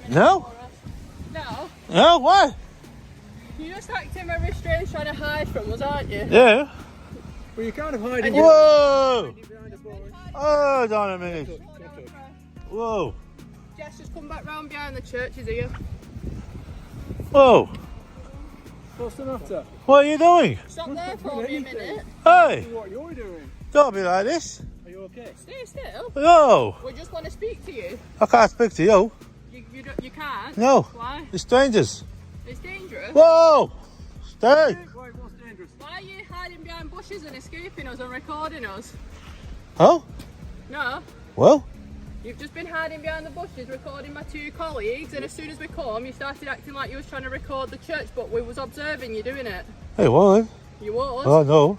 No? No? No, why? You're just acting very strange trying to hide from us, aren't you? Yeah. Well, you're kind of hiding. Whoa! Behind a bush. Hold on a minute. Whoa. Jess, just come back round behind the church, is here. Whoa. What's the matter? What are you doing? Stop there for me a minute. Hey, What you're doing? don't be like this. Are you okay? Stay still. No, We just want to speak to you. I can't speak to you. You can't? No. Why? It's strangers. It's dangerous. Whoa. Stay. Wait, what's dangerous? Why are you hiding behind bushes and escaping us and recording us? Oh? No. Well? You've just been hiding behind the bushes recording my two colleagues, and as soon as we come, you started acting like you was trying to record the church, but we was observing you doing it. Hey, what? You was. Oh, no.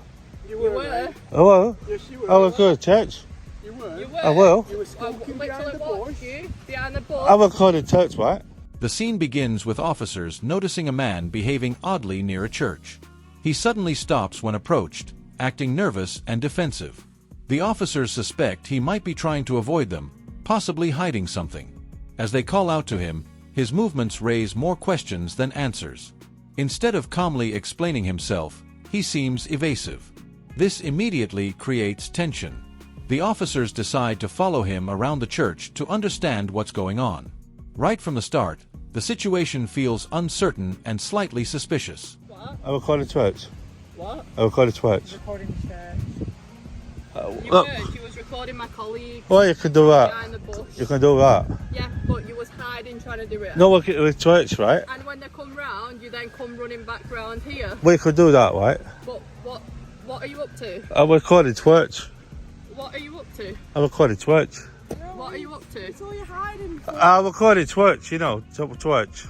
You were. Oh, well. Yes, you were. I will go to church. You were. You were. I will. You were I skulking behind literally the watched bush. you behind the bush. I will go to church, right? The scene begins with officers noticing a man behaving oddly near a church. He suddenly stops when approached, acting nervous and defensive. The officers suspect he might be trying to avoid them, possibly hiding something. As they call out to him, his movements raise more questions than answers. Instead of calmly explaining himself, he seems evasive. This immediately creates tension. The officers decide to follow him around the church to understand what's going on. Right from the start, the situation feels uncertain and slightly suspicious. What? I will go to church. What? I will go to church. Recording the church. You Look. were. You was recording my colleague Well, you can do that. behind the bush. You can do that. Yeah, but you was hiding trying to do it. No, look at the church, right? And when they come round, you then come running back round here. We could do that, right? But what are you up to? I will go to church. What are you up to? I will go to church. What are you up to? We saw you hiding. I will go to church, you know, to church.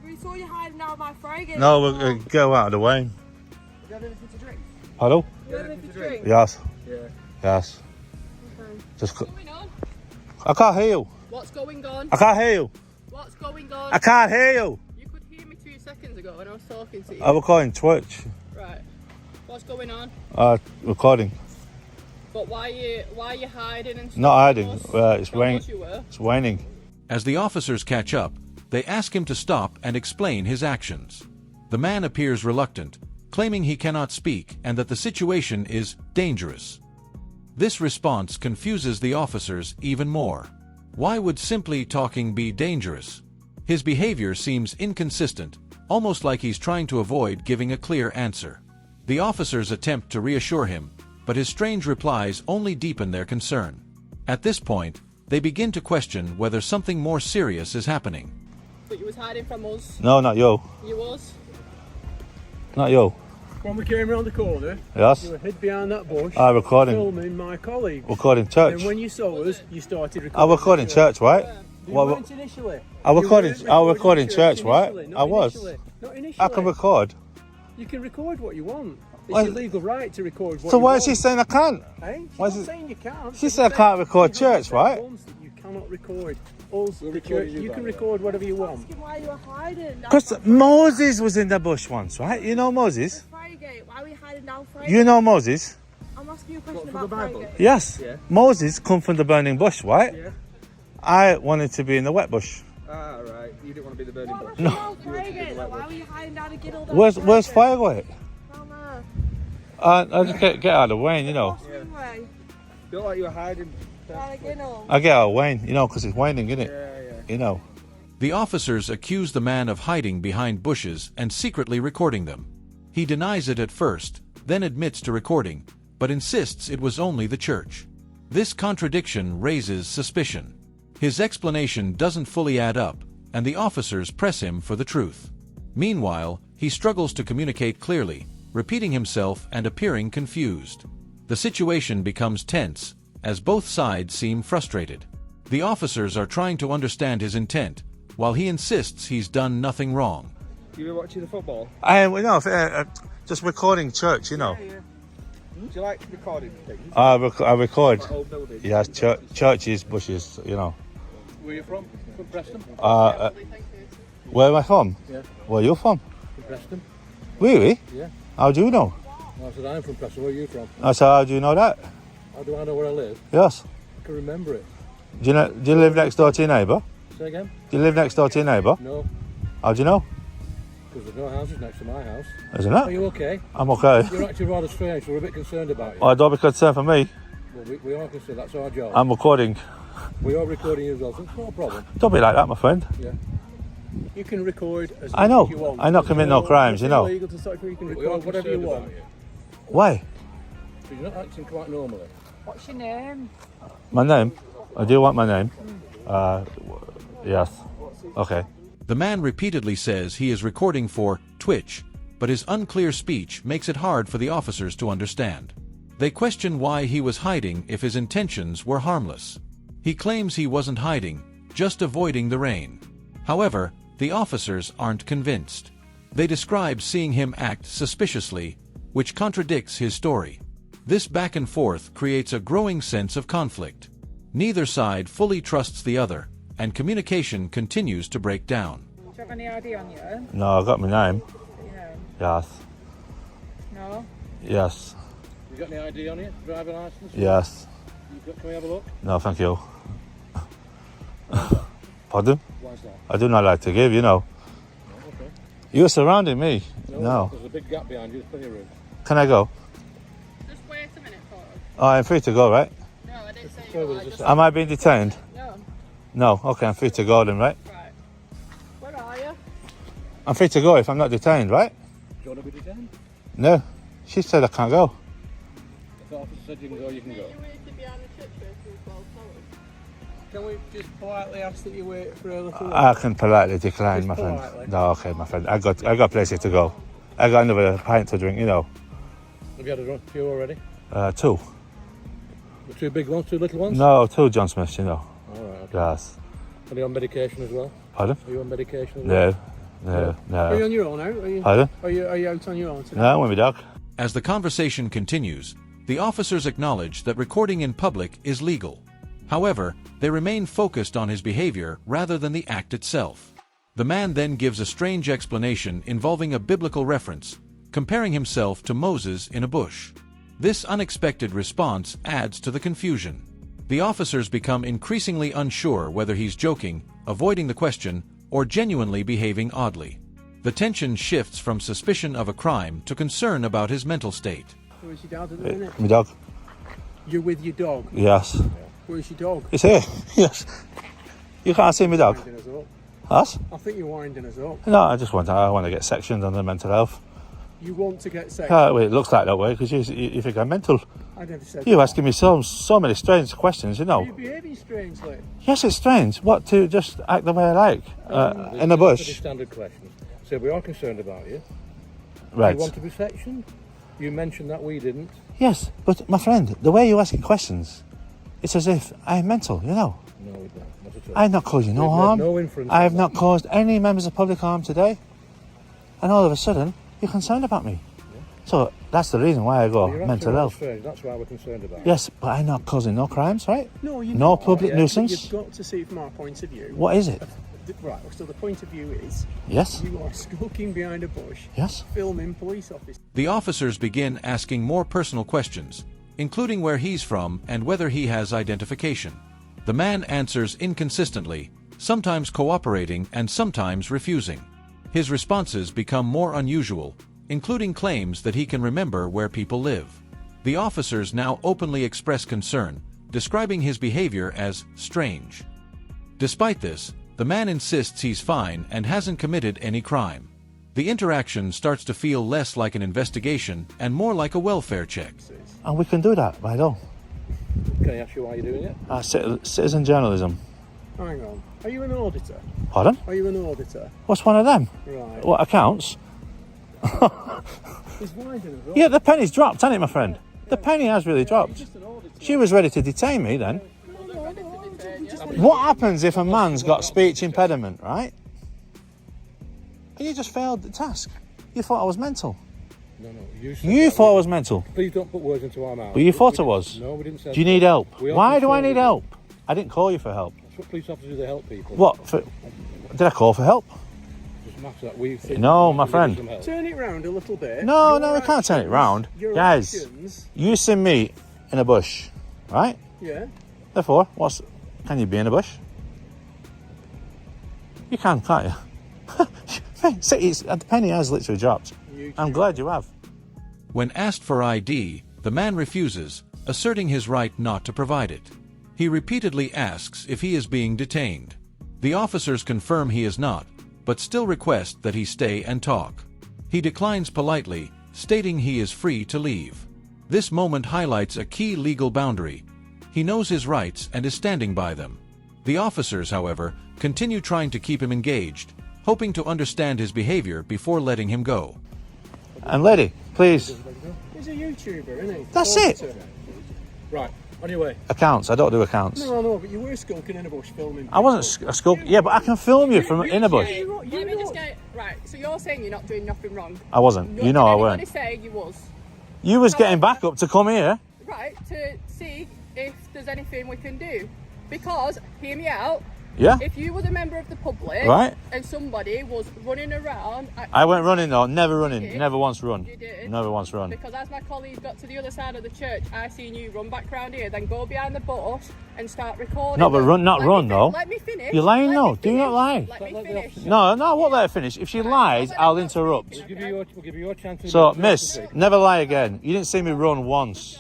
We saw you hiding out by Frigate. No, we'll go out of the way. You have anything to drink? Hello? You had anything to drink? Yes, Yeah. yes. Okay. Just. What's going on? I can't hear you. What's going on? I can't hear you. What's going on? I can't hear you. You could hear me 2 seconds ago when I was talking to you. I will go in church. Right. What's going on? Recording. But why are you hiding and stuff? Not hiding. Us? It's Tell raining. us you were. It's raining. As the officers catch up, they ask him to stop and explain his actions. The man appears reluctant, claiming he cannot speak and that the situation is dangerous. This response confuses the officers even more. Why would simply talking be dangerous? His behavior seems inconsistent, almost like he's trying to avoid giving a clear answer. The officers attempt to reassure him, but his strange replies only deepen their concern. At this point, they begin to question whether something more serious is happening. But you was hiding from us. No, not you. You was. Not you. When we came round the corner, Yes. you were hid behind that bush, Recording. filming my colleague. Recording church. And when you saw us, you started recording. I recording church, right? You What- weren't initially. I You recording. weren't I recording church, initially, right? not I was. initially. Not initially. I can record. You can record what you want. It's Well- your legal right to record what So you why want. is she saying I can't? Hey? She's why not is it- saying you can't. She said I can't record You haven't church, said right? once that you cannot record. Us, the recording church, you, you by can the way. record whatever you want. Asking why you were hiding. Because Moses was in the bush once, right? You know Moses? Frigate. Why were you hiding down Frigate? You know Moses? I'm asking you a question from the about Bible? Frigate. Yes. Yeah. Moses come from the burning bush, right? Yeah. I wanted to be in the wet bush. Ah, right. You didn't want to be the burning What bush. was down Frigate? Like, why were you hiding down a Giddle down Where's fire going? Down there. I just get out of the way, you know. Cross Ringway. Felt like you were hiding. Down a Giddle. I get out of Wayne, you know, because it's raining, isn't it? Yeah. You know. The officers accuse the man of hiding behind bushes and secretly recording them. He denies it at first, then admits to recording, but insists it was only the church. This contradiction raises suspicion. His explanation doesn't fully add up, and the officers press him for the truth. Meanwhile, he struggles to communicate clearly, repeating himself and appearing confused. The situation becomes tense, as both sides seem frustrated. The officers are trying to understand his intent, while he insists he's done nothing wrong. You were watching the football? I am, you know, just recording church, you know. Yeah. Do you like recording things? I record. Like old buildings? Yes, churches, bushes, you know. Where are you from? From Preston? Where am I from? Yeah. Where are you from? From Preston? Really? Yeah. How do you know? I said I'm from Preston. Where are you from? I said, how do you know that? How do I know where I live? Yes. I can remember it. Do you live next door to your neighbour? Say again? Do you live next door to your neighbour? No, How do you know? because there's no houses next to my house. Isn't Are it? you okay? I'm okay. You're actually rather strange. We're a bit concerned about you. Oh, don't be concerned for me. Well, we are concerned. That's our job. I'm recording. We are recording you as well, so it's not a problem. Don't be like that, my friend. Yeah. You can record as I much know. as you want. I not commit no crimes, you know. It's illegal to start, you can We are record whatever you concerned want. about you. Why? But you're not acting quite normally. What's your name? My name? Do you want my name? Yes. Okay. The man repeatedly says he is recording for Twitch, but his unclear speech makes it hard for the officers to understand. They question why he was hiding if his intentions were harmless. He claims he wasn't hiding, just avoiding the rain. However, the officers aren't convinced. They describe seeing him act suspiciously, which contradicts his story. This back and forth creates a growing sense of conflict. Neither side fully trusts the other, and communication continues to break down. Do you have any ID on you? No, I got my name. Yes. No? Yes. You got any ID on you? Driving licence? Yes. Can we have a look? No, thank you. Pardon? Why's that? I do not like to give, you know. Oh, okay. You're surrounding me. No. There's a big gap behind you. There's plenty of room. Can I go? Just wait a minute, Paul. Oh, I'm free to go, right? No, I didn't say Where you was were. this Just... at? Am I being detained? No. No. Okay, I'm free to go then, right? Right. Where are you? I'm free to go if I'm not detained, right? Do you want to be detained? No. She said I can't go. If the officer said you can go, you can go. You're waiting behind the church for 12 hours. Can we just politely ask that you wait for a little I can politely decline, Just my friend. politely. No, okay, my friend. I got places to go. I got another pint to drink, you know. Have you had a few already? 2. The 2 big ones, 2 little ones? No, 2 John Smiths, you know. All right. Okay. Yes. Are you on medication as well? Pardon? Are you on medication as well? No. Are you No. on your own out? Pardon? Are you out on your own today? No, I'm with my dog. As the conversation continues, the officers acknowledge that recording in public is legal. However, they remain focused on his behavior rather than the act itself. The man then gives a strange explanation involving a biblical reference, comparing himself to Moses in a bush. This unexpected response adds to the confusion. The officers become increasingly unsure whether he's joking, avoiding the question, or genuinely behaving oddly. The tension shifts from suspicion of a crime to concern about his mental state. Where's your dad at the minute? My dog? You're with your dog. Yes. Where's your dog? It's here. Yes. You can't see my dog? Winding us up. Us? I think you're winding us up. No, I want to get sectioned on the mental health. You want to get sick. Well, it looks like that way because you think I'm mental. I never said You're that. asking me so many strange questions, you know. You're behaving strangely. Yes, it's strange. What, to just act the way I like? In the Pretty bush? standard questions. So we are concerned about you. Right. You want to be sectioned? You mentioned that we didn't. Yes, but my friend, the way you're asking questions, it's as if I'm mental, you know. No, we don't. Not at all. I've not caused you no We've made harm. no inference I have on not that. caused any members of public harm today. And all of a sudden, you're concerned about me. So that's the reason why I go You're mental acting health. strange. That's why we're concerned about you. Yes, but I'm not causing no crimes, right? No, you're No not. public Yeah, but nuisance? You've got to see it from our point of view. What is it? Right, so the point of view is Yes? you are skulking behind a bush, Yes? filming police officers. The officers begin asking more personal questions, including where he's from and whether he has identification. The man answers inconsistently, sometimes cooperating and sometimes refusing. His responses become more unusual, including claims that he can remember where people live. The officers now openly express concern, describing his behavior as strange. Despite this, the man insists he's fine and hasn't committed any crime. The interaction starts to feel less like an investigation and more like a welfare check. And we can do that, right on. Can I ask you why you're doing it? Citizen journalism. Hang on. Are you an auditor? Pardon? Are you an auditor? What's one of them? Right. What, accounts? He's winding us up. Yeah, the penny's dropped, hasn't it, my friend? The penny has really dropped. Just an auditor. She was ready to detain me then. What happens if a man's got speech impediment, right? And you just failed the task. You thought I was mental. No. You said You that. thought I was mental. Please don't put words into our mouth. But you thought I was. No, we didn't say Do you need help? We are Why do I concerned need with you. help? I didn't call you for help. That's what police officers do, they help people. What? Did I call for help? It doesn't matter that we think No, you my need friend. some help. Turn it round a little bit. No, Your we can't turn it actions- round. your Guys, actions- you seen me in a bush, right? Yeah. Therefore, can you be in a bush? You can't you? See, the penny has literally dropped. I'm glad you have. When asked for ID, the man refuses, asserting his right not to provide it. He repeatedly asks if he is being detained. The officers confirm he is not, but still request that he stay and talk. He declines politely, stating he is free to leave. This moment highlights a key legal boundary. He knows his rights and is standing by them. The officers, however, continue trying to keep him engaged, hoping to understand his behavior before letting him go. And lady, please. He's a YouTuber, isn't he? That's it. Right. Anyway. Accounts. I don't do accounts. No, but you were skulking in a bush filming. I wasn't a skulk. Yeah, but I can film you from in a bush. Let me just get right. So you're saying you're not doing nothing wrong. I wasn't. You know I weren't. Did anybody say you was? You was getting back up to come here. Right, to see if there's anything we can do. Because, hear me out, Yeah. if you was a member of the public Right. and somebody was running around... I went running though, never running. You did? Never once run. You did? Never once run. Because as my colleague got to the other side of the church, I seen you run back round here, then go behind the bush and start recording. No, but them. run, not Let run me though. Let me finish. You're lying Let now. me Do not finish. lie. Let me finish. No, I won't let her finish. If she lies, I'll interrupt. We'll give you your chance. So, miss, never lie again. You didn't see me run once.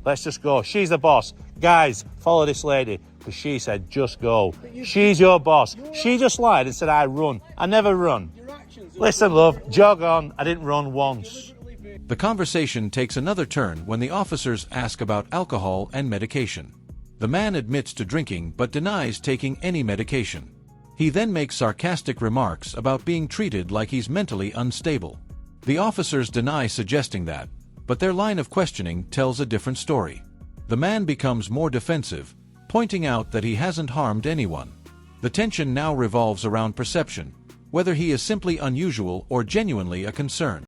Let's just go. She's the boss. Guys, follow this lady. Because she said, just go. She's your boss. She just lied and said, I run. I never run. Listen, love, jog on. I didn't run once. The conversation takes another turn when the officers ask about alcohol and medication. The man admits to drinking but denies taking any medication. He then makes sarcastic remarks about being treated like he's mentally unstable. The officers deny suggesting that, but their line of questioning tells a different story. The man becomes more defensive, pointing out that he hasn't harmed anyone. The tension now revolves around perception, whether he is simply unusual or genuinely a concern.